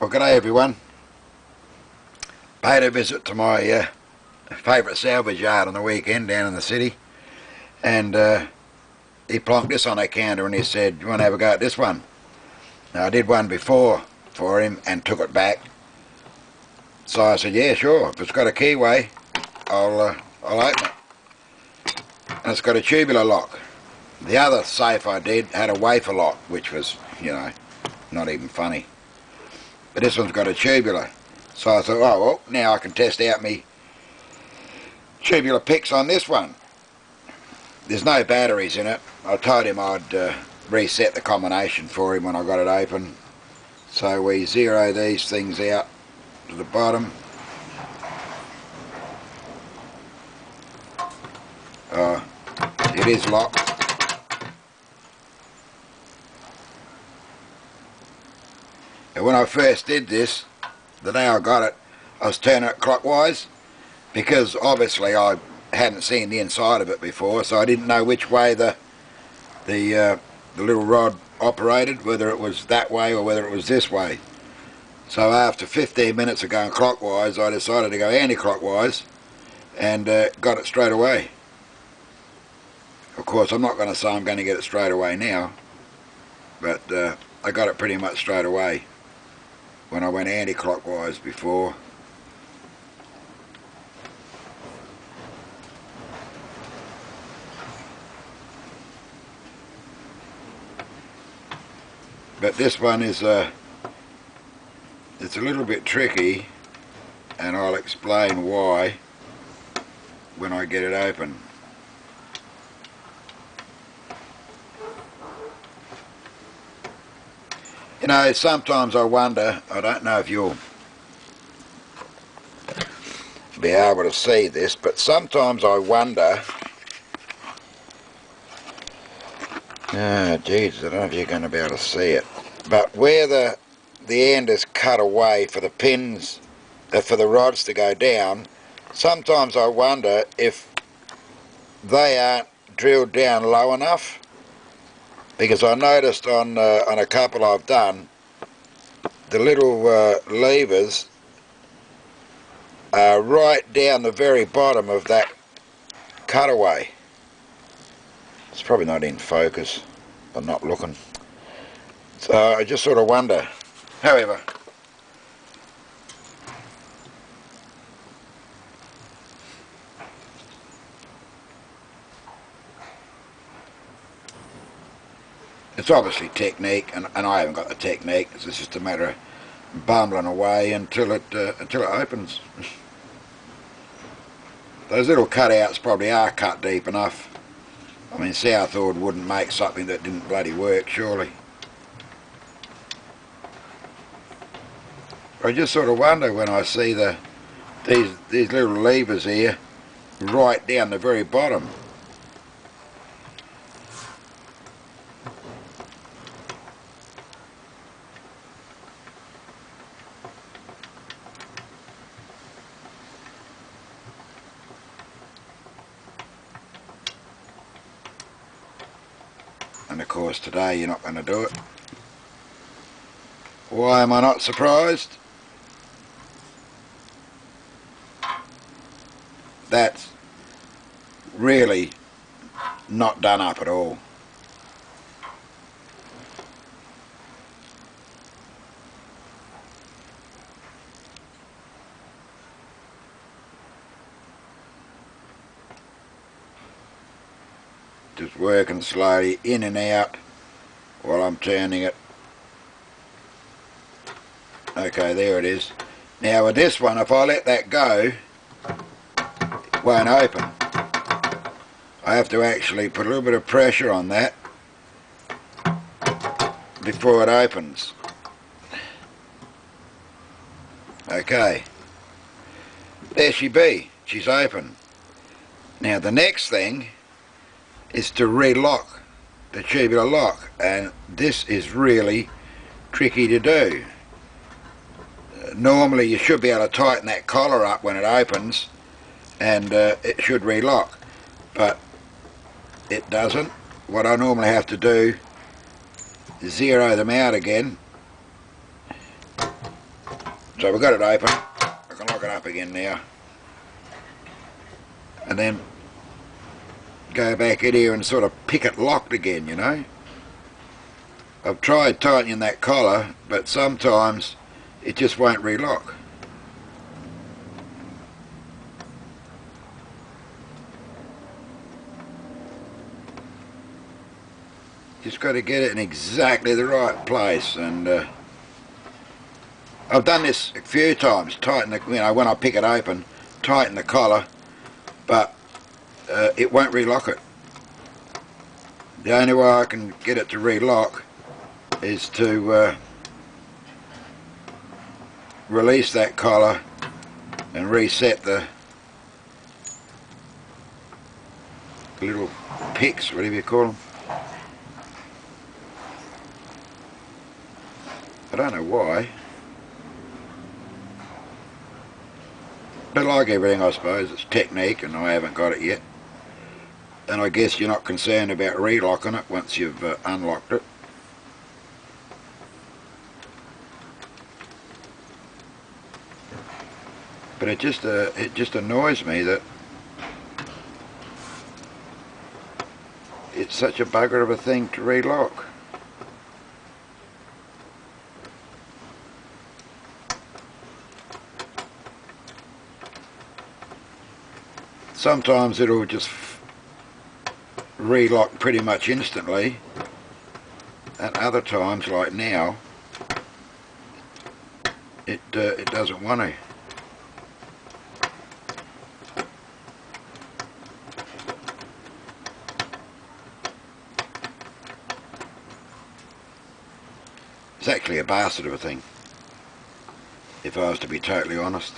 Well, g'day everyone. Paid a visit to my favourite salvage yard on the weekend down in the city, and he plonked this on a counter and he said, "You want to have a go at this one?" Now, I did one before for him and took it back, so I said, "Yeah, sure. If it's got a keyway, I'll open it." And it's got a tubular lock. The other safe I did had a wafer lock, which was, you know, not even funny. But this one's got a tubular. So I thought, oh well, now I can test out me tubular picks on this one. There's no batteries in it. I told him I'd reset the combination for him when I got it open. So we zero these things out to the bottom. It is locked. And when I first did this, the day I got it, I was turning it clockwise because obviously I hadn't seen the inside of it before, so I didn't know which way the little rod operated, whether it was that way or whether it was this way. So after 15 minutes of going clockwise, I decided to go anti-clockwise and got it straight away. Of course, I'm not going to say I'm going to get it straight away now, but I got it pretty much straight away when I went anti-clockwise before. But this one is it's a little bit tricky, and I'll explain why when I get it open. You know, sometimes I wonder, I don't know if you'll be able to see this, but sometimes I wonder, geez, I don't know if you're going to be able to see it, but where the end is cut away for the pins, for the rods to go down, sometimes I wonder if they aren't drilled down low enough. Because I noticed on a couple I've done, the little levers are right down the very bottom of that cutaway. It's probably not in focus. I'm not looking. So I just sort of wonder. However, it's obviously technique, and I haven't got the technique. It's just a matter of bumbling away until it opens. Those little cutouts probably are cut deep enough. I mean, Southwood wouldn't make something that didn't bloody work, surely. I just sort of wonder when I see these little levers here right down the very bottom. And of course today you're not going to do it. Why am I not surprised? That's really not done up at all. Just working slowly in and out while I'm turning it. Okay, there it is. Now with this one, if I let that go, it won't open. I have to actually put a little bit of pressure on that before it opens. Okay, there she be, she's open. Now the next thing is to relock the tubular lock, and this is really tricky to do. Normally you should be able to tighten that collar up when it opens and it should relock, but it doesn't. What I normally have to do is zero them out again So we've got it open. I can lock it up again now. And then go back in here and sort of pick it locked again, you know. I've tried tightening that collar, but sometimes it just won't relock. Just got to get it in exactly the right place, and I've done this a few times. Tighten the, you know, when I pick it open, tighten the collar, but it won't relock it. The only way I can get it to relock is to release that collar and reset the little picks, whatever you call them. I don't know why, but like everything, I suppose it's technique, and I haven't got it yet. And I guess you're not concerned about relocking it once you've unlocked it. But it just annoys me that it's such a bugger of a thing to relock. Sometimes it'll just relock pretty much instantly, and other times, like now, it doesn't want to. It's actually a bastard of a thing, if I was to be totally honest.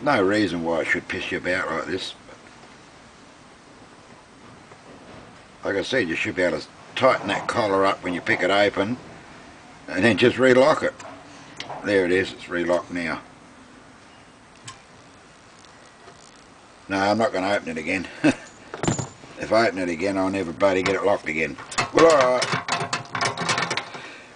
No reason why it should piss you about like this. Like I said, you should be able to tighten that collar up when you pick it open and then just relock it. There it is, it's relocked now. No, I'm not going to open it again. If I open it again, I'll never bloody get it locked again. Well, alright.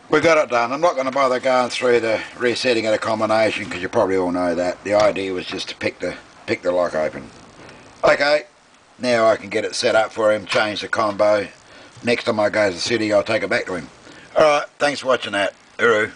We got it done. I'm not going to bother going through the resetting of the combination, because you probably all know that. The idea was just to pick the lock open. Okay, now I can get it set up for him, change the combo. Next time I go to the city, I'll take it back to him. Alright, thanks for watching that. Hooroo.